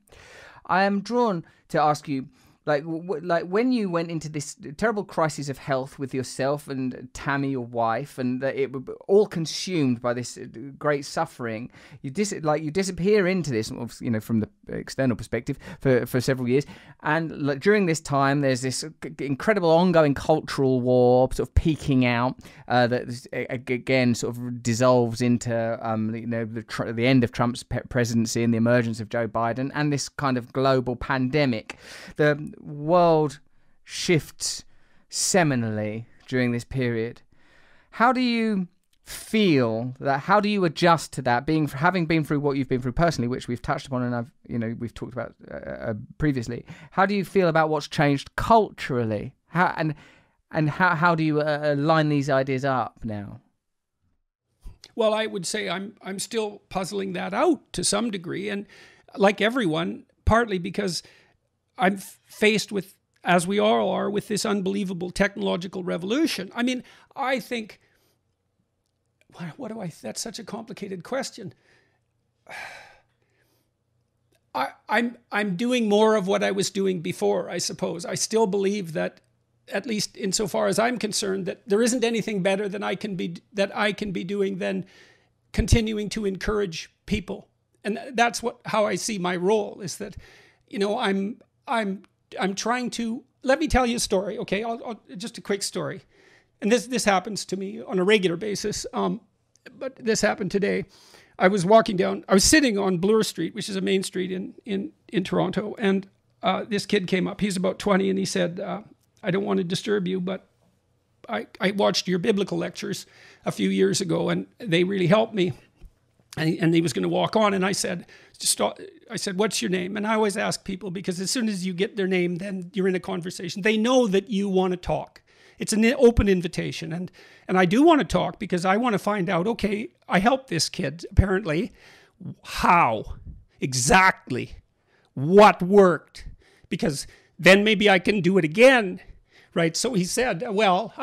S1: I am drawn to ask you, like when you went into this terrible crisis of health with yourself and Tammy, your wife, and it was all consumed by this great suffering, you disappear into this, you know, from the external perspective for several years. And like, during this time, there's this incredible ongoing cultural war sort of peaking out that again sort of dissolves into you know, the end of Trump's presidency and the emergence of Joe Biden, and this kind of global pandemic. The world shifts seminally during this period. How do you feel that? How do you adjust to that? Having been through what you've been through personally, which we've touched upon and we've talked about previously. How do you feel about what's changed culturally? How do you line these ideas up now?
S2: Well, I would say I'm still puzzling that out to some degree, and like everyone, partly because I'm faced with, as we all are, with this unbelievable technological revolution. I mean, I think, that's such a complicated question. I'm doing more of what I was doing before, I suppose. I still believe that, at least insofar as I'm concerned, that there isn't anything better than I can be doing than continuing to encourage people. And that's how I see my role, is that, you know, I'm trying to, let me tell you a story, okay? I'll just a quick story. And this happens to me on a regular basis, but this happened today. I was sitting on Bloor Street, which is a main street in Toronto, and this kid came up. He's about 20, and he said, I don't want to disturb you, but I watched your biblical lectures a few years ago, and they really helped me. And he was going to walk on, and I said, what's your name? And I always ask people, because as soon as you get their name, then you're in a conversation. They know that you want to talk. It's an open invitation. And I do want to talk because I want to find out, okay, I helped this kid, apparently. How? Exactly. What worked? Because then maybe I can do it again, right? So he said, well,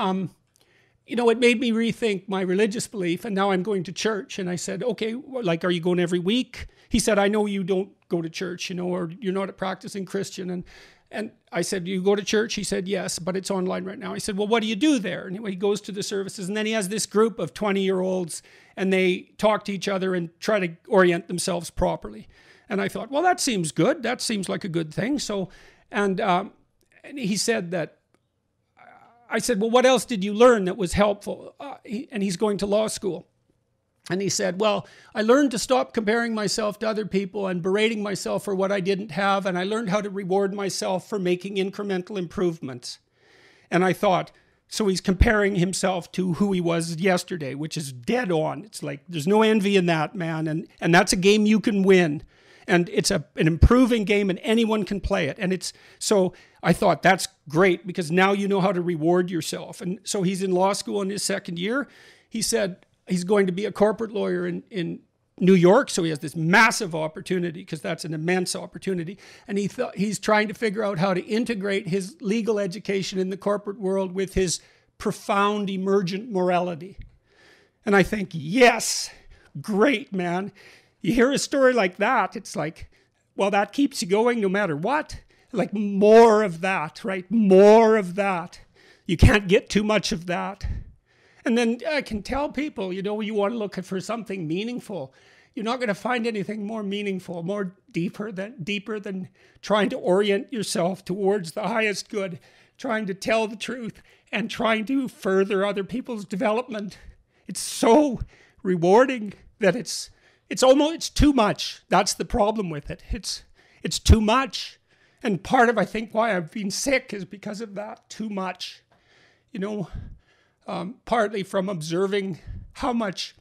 S2: it made me rethink my religious belief, and now I'm going to church. And I said, okay, like, are you going every week? He said, I know you don't go to church, or you're not a practicing Christian. And I said, do you go to church? He said, yes, but it's online right now. I said, well, what do you do there? And he goes to the services, and then he has this group of 20-year-olds, and they talk to each other and try to orient themselves properly. And I thought, well, that seems good. That seems like a good thing. So, and he said that, I said, well, what else did you learn that was helpful? And he's going to law school. And he said, well, I learned to stop comparing myself to other people and berating myself for what I didn't have. And I learned how to reward myself for making incremental improvements. And I thought, so he's comparing himself to who he was yesterday, which is dead on. It's like, there's no envy in that, man. And that's a game you can win. And it's an improving game, and anyone can play it. And so I thought, that's great, because now you know how to reward yourself. And so he's in law school in his second year. He said he's going to be a corporate lawyer in New York. So he has this massive opportunity, because that's an immense opportunity. And he's trying to figure out how to integrate his legal education in the corporate world with his profound emergent morality. And I think, yes, great, man. You hear a story like that, it's like, well, that keeps you going no matter what. Like, more of that, right? More of that. You can't get too much of that. And then I can tell people, you want to look for something meaningful. You're not going to find anything more meaningful, more deeper than trying to orient yourself towards the highest good, trying to tell the truth, and trying to further other people's development. It's so rewarding that it's too much. That's the problem with it. It's too much. And part of, I think, why I've been sick is because of that, too much. Partly from observing how much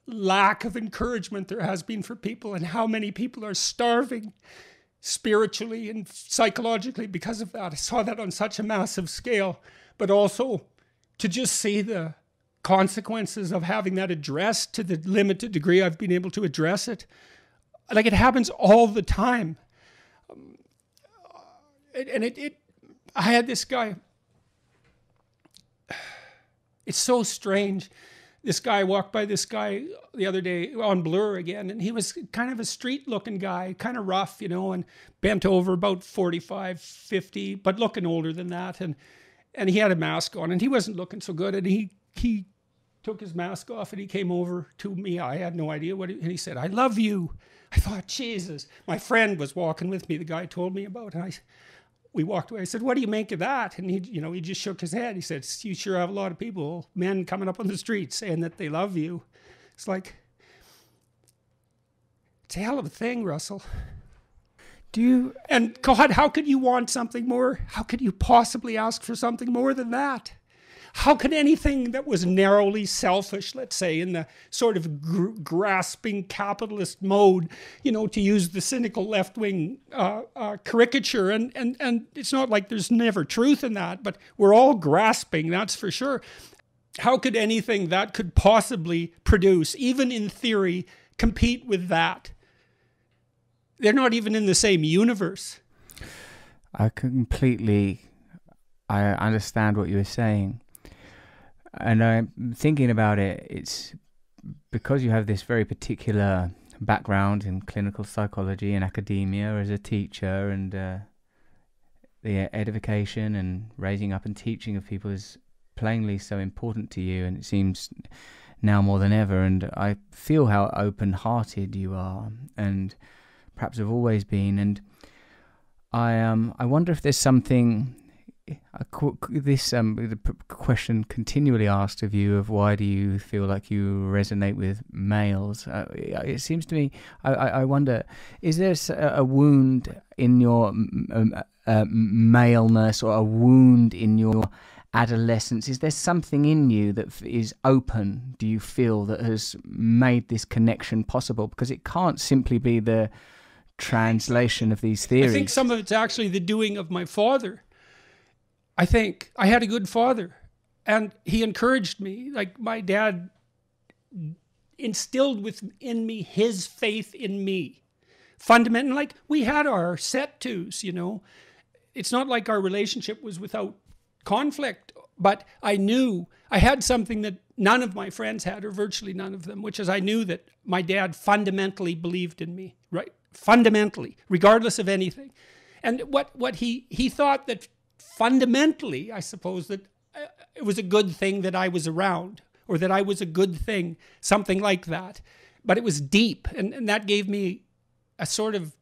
S2: lack of encouragement there has been for people, and how many people are starving spiritually and psychologically because of that. I saw that on such a massive scale, but also to just see the consequences of having that addressed to the limited degree I've been able to address it. Like, it happens all the time. I had this guy. It's so strange. This guy, walked by this guy the other day on Blur again, and he was kind of a street-looking guy, kind of rough, and bent over, about 45, 50, but looking older than that. And he had a mask on, and he wasn't looking so good. And he took his mask off, and he came over to me. I had no idea and he said, I love you. I thought, Jesus. My friend was walking with me, the guy told me about, and we walked away. I said, what do you make of that? And he just shook his head. He said, you sure have a lot of people, men coming up on the street saying that they love you. It's like, it's a hell of a thing, Russell. And God, how could you want something more? How could you possibly ask for something more than that? How could anything that was narrowly selfish, let's say, in the sort of grasping capitalist mode, to use the cynical left-wing caricature, and it's not like there's never truth in that, but we're all grasping, that's for sure. How could anything that could possibly produce, even in theory, compete with that? They're not even in the same universe.
S1: I understand what you were saying. And I'm thinking about it, it's because you have this very particular background in clinical psychology and academia as a teacher, and the edification and raising up and teaching of people is plainly so important to you, and it seems now more than ever. And I feel how open-hearted you are, and perhaps have always been. And I wonder if there's something. The question continually asked of you of why do you feel like you resonate with males? It seems to me, I wonder, is there a wound in your maleness, or a wound in your adolescence? Is there something in you that is open, do you feel, that has made this connection possible? Because it can't simply be the translation of these theories.
S2: I think some of it's actually the doing of my father. I think I had a good father, and he encouraged me. Like, my dad instilled within me his faith in me. Fundamentally, like, we had our set twos, it's not like our relationship was without conflict, but I knew I had something that none of my friends had, or virtually none of them, which is I knew that my dad fundamentally believed in me, right? Fundamentally, regardless of anything. And what he thought that fundamentally, I suppose, that it was a good thing that I was around, or that I was a good thing, something like that. But it was deep, and that gave me a sort of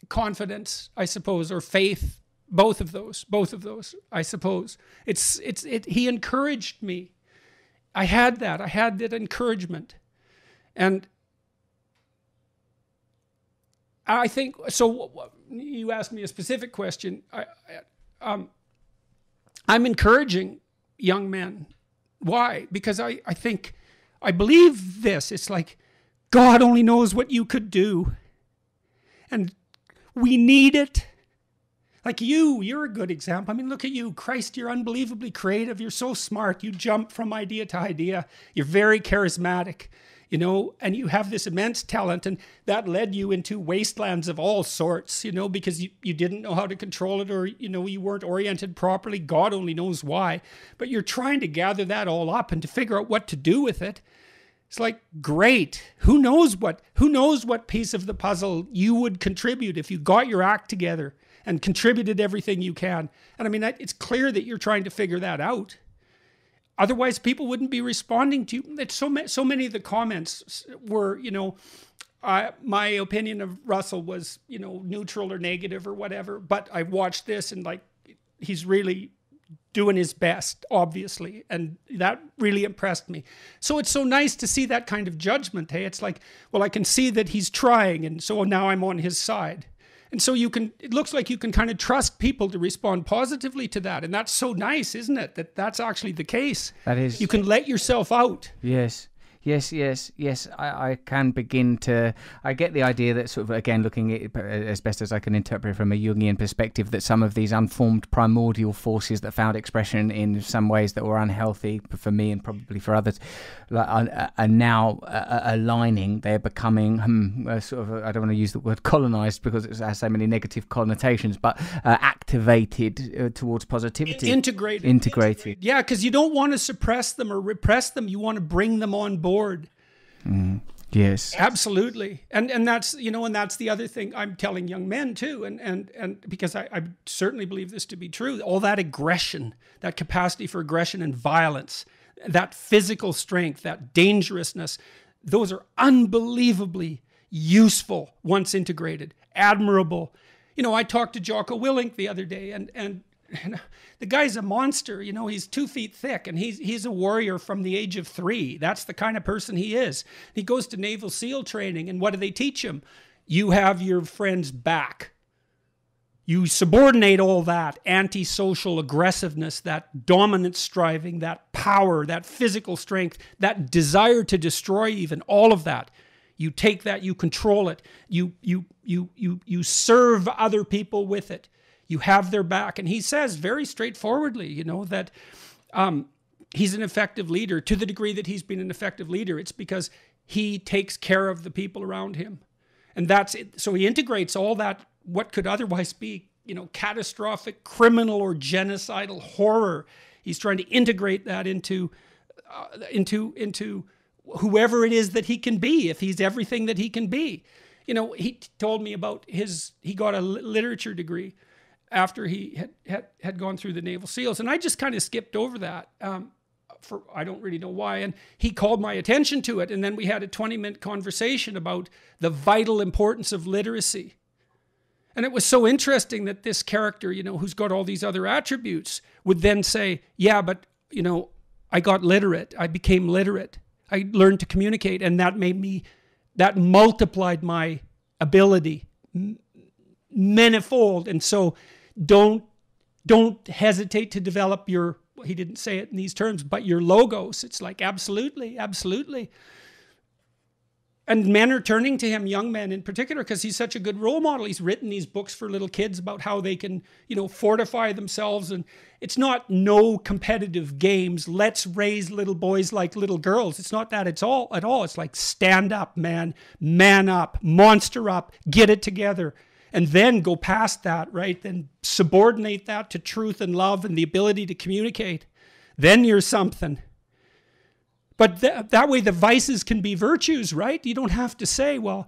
S2: confidence, I suppose, or faith. Both of those, I suppose. He encouraged me. I had that encouragement. And I think, so you asked me a specific question. I'm encouraging young men. Why? Because I think, I believe this. It's like, God only knows what you could do. And we need it. Like you're a good example. I mean, look at you. Christ, you're unbelievably creative. You're so smart. You jump from idea to idea. You're very charismatic, you know, and you have this immense talent, and that led you into wastelands of all sorts, you know, because you didn't know how to control it, or, you know, you weren't oriented properly. God only knows why. But you're trying to gather that all up and to figure out what to do with it. It's like, great. Who knows what piece of the puzzle you would contribute if you got your act together and contributed everything you can. And I mean, it's clear that you're trying to figure that out. Otherwise, people wouldn't be responding to you. It's so many of the comments were, you know, my opinion of Russell was, you know, neutral or negative or whatever. But I watched this, and like, he's really doing his best, obviously. And that really impressed me. So it's so nice to see that kind of judgment. Hey, it's like, well, I can see that he's trying, and so now I'm on his side. And so it looks like you can kind of trust people to respond positively to that. And that's so nice, isn't it? That's actually the case.
S1: That is.
S2: You can let yourself out.
S1: Yes. I can begin to, I get the idea that sort of, again, looking at it as best as I can interpret from a Jungian perspective, that some of these unformed primordial forces that found expression in some ways that were unhealthy for me and probably for others are now aligning. They're becoming sort of, I don't want to use the word colonized because it has so many negative connotations, but activated towards positivity.
S2: Integrated. Yeah, because you don't want to suppress them or repress them. You want to bring them on board.
S1: Yes,
S2: absolutely. And that's, you know, and that's the other thing I'm telling young men too, and because I certainly believe this to be true. All that aggression, that capacity for aggression and violence, that physical strength, that dangerousness, those are unbelievably useful once integrated, admirable. You know, I talked to Jocko Willink the other day, and the guy's a monster. You know, he's 2 feet thick, and he's a warrior from the age of 3. That's the kind of person he is. He goes to Naval SEAL training, and what do they teach him? You have your friend's back. You subordinate all that antisocial aggressiveness, that dominant striving, that power, that physical strength, that desire to destroy even, all of that. You take that, you control it, you serve other people with it. You have their back. And he says very straightforwardly, you know, that he's an effective leader. To the degree that he's been an effective leader, it's because he takes care of the people around him. And that's it. So he integrates all that, what could otherwise be, you know, catastrophic, criminal or genocidal horror. He's trying to integrate that into whoever it is that he can be, if he's everything that he can be. You know, he told me about he got a literature degree after he had gone through the Naval SEALs. And I just kind of skipped over that for I don't really know why. And he called my attention to it. And then we had a 20-minute conversation about the vital importance of literacy. And it was so interesting that this character, you know, who's got all these other attributes, would then say, yeah, but, you know, I got literate. I became literate. I learned to communicate. And that multiplied my ability manifold. And so don't hesitate to develop your, he didn't say it in these terms, but your logos. It's like, absolutely. And men are turning to him, young men in particular, because he's such a good role model. He's written these books for little kids about how they can, fortify themselves. And it's not no competitive games. Let's raise little boys like little girls. It's not that at all. It's like stand up, man. Man up. Monster up. Get it together. And then go past that, right? Then subordinate that to truth and love and the ability to communicate. Then you're something. But that way the vices can be virtues, right? You don't have to say, well,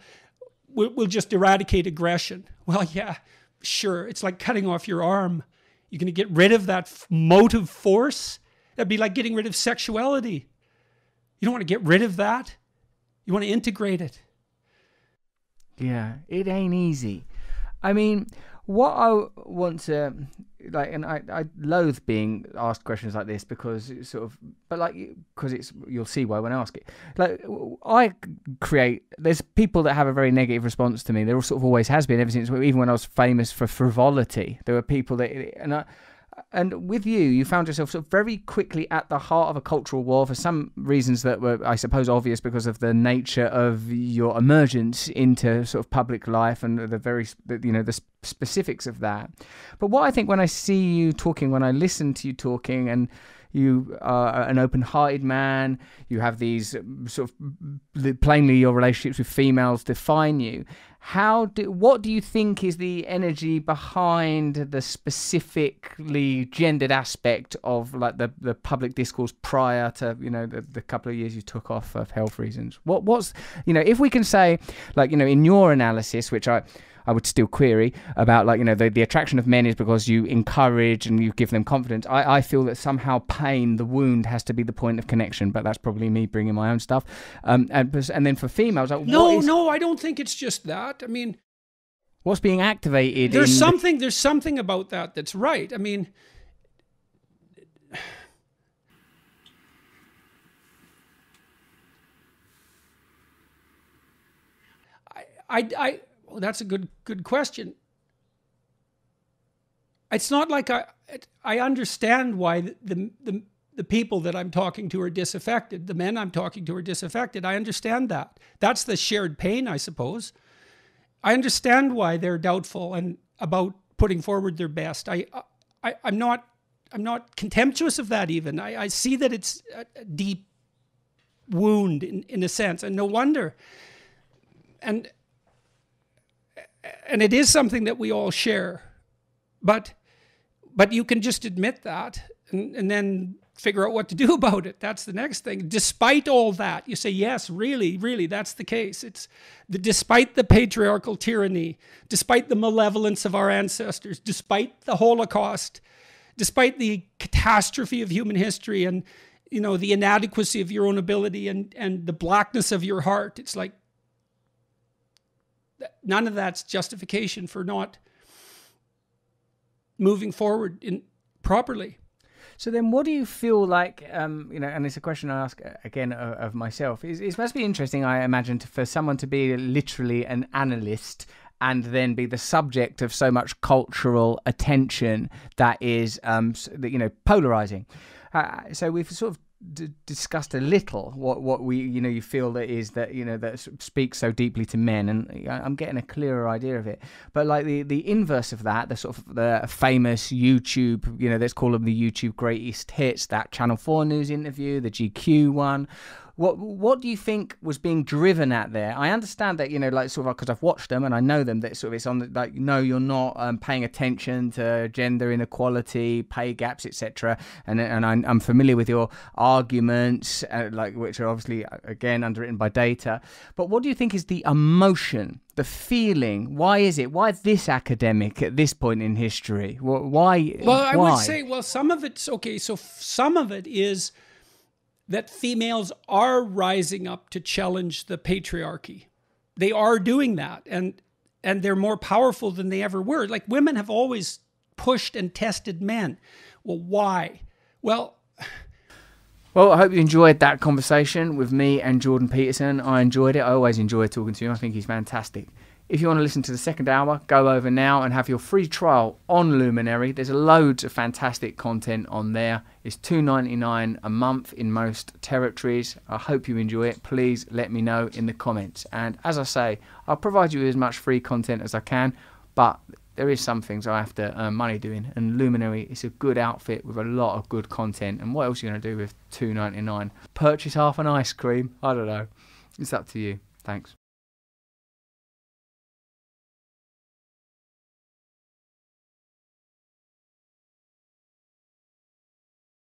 S2: we'll just eradicate aggression. Well, yeah, sure. It's like cutting off your arm. You're going to get rid of that motive force? That'd be like getting rid of sexuality. You don't want to get rid of that. You want to integrate it.
S1: Yeah, it ain't easy. I mean, what I want to, like, and I loathe being asked questions like this because it's sort of, but like, because it's, you'll see why when I ask it. Like, there's people that have a very negative response to me. There sort of always has been ever since, even when I was famous for frivolity. There were people that, and with you found yourself sort of very quickly at the heart of a cultural war for some reasons that were, I suppose, obvious because of the nature of your emergence into sort of public life and the specifics of that. But what I think when I see you talking, when I listen to you talking, and you are an open-hearted man, you have these sort of, plainly your relationships with females define you. What do you think is the energy behind the specifically gendered aspect of like the public discourse prior to, the couple of years you took off for health reasons? What's, if we can say, like, in your analysis, which I would still query about, like, the attraction of men is because you encourage and you give them confidence. I feel that somehow pain, the wound, has to be the point of connection, but that's probably me bringing my own stuff. And then for females, like,
S2: no, I don't think it's just that. I mean,
S1: what's being activated?
S2: There's something about that that's right. I mean, well, that's a good question. It's not like I understand why the people that I'm talking to are disaffected. The men I'm talking to are disaffected. I understand that. That's the shared pain, I suppose. I understand why they're doubtful and about putting forward their best. I'm not contemptuous of that even. I see that it's a deep wound in a sense, and no wonder. And it is something that we all share, but you can just admit that and then figure out what to do about it. That's the next thing. Despite all that, you say, yes, really, that's the case. Despite the patriarchal tyranny, despite the malevolence of our ancestors, despite the Holocaust, despite the catastrophe of human history and, the inadequacy of your own ability and the blackness of your heart, it's like, none of that's justification for not moving forward properly.
S1: So then what do you feel like, and it's a question I ask again of myself, it must be interesting, I imagine, for someone to be literally an analyst and then be the subject of so much cultural attention that is, polarizing. So we've sort of discussed a little what we you feel that is that that speaks so deeply to men, and I'm getting a clearer idea of it. But like the inverse of that, the sort of the famous YouTube, let's call them the YouTube greatest hits, that Channel 4 News interview, the GQ one. What do you think was being driven at there? I understand that, like sort of because I've watched them and I know them, that sort of it's on like, no, you're not paying attention to gender inequality, pay gaps, etc. And I'm familiar with your arguments, which are obviously again underwritten by data. But what do you think is the emotion, the feeling? Why is it? Why this academic at this point in history? Why?
S2: Well, I would say, some of it's okay. So some of it is that females are rising up to challenge the patriarchy. They are doing that, and they're more powerful than they ever were. Like, women have always pushed and tested men. Well, why? Well,
S1: I hope you enjoyed that conversation with me and Jordan Peterson. I enjoyed it. I always enjoy talking to him. I think he's fantastic. If you want to listen to the second hour, go over now and have your free trial on Luminary. There's loads of fantastic content on there. It's $2.99 a month in most territories. I hope you enjoy it. Please let me know in the comments. And as I say, I'll provide you with as much free content as I can, but there is some things I have to earn money doing. And Luminary is a good outfit with a lot of good content. And what else are you going to do with $2.99? Purchase half an ice cream? I don't know. It's up to you. Thanks.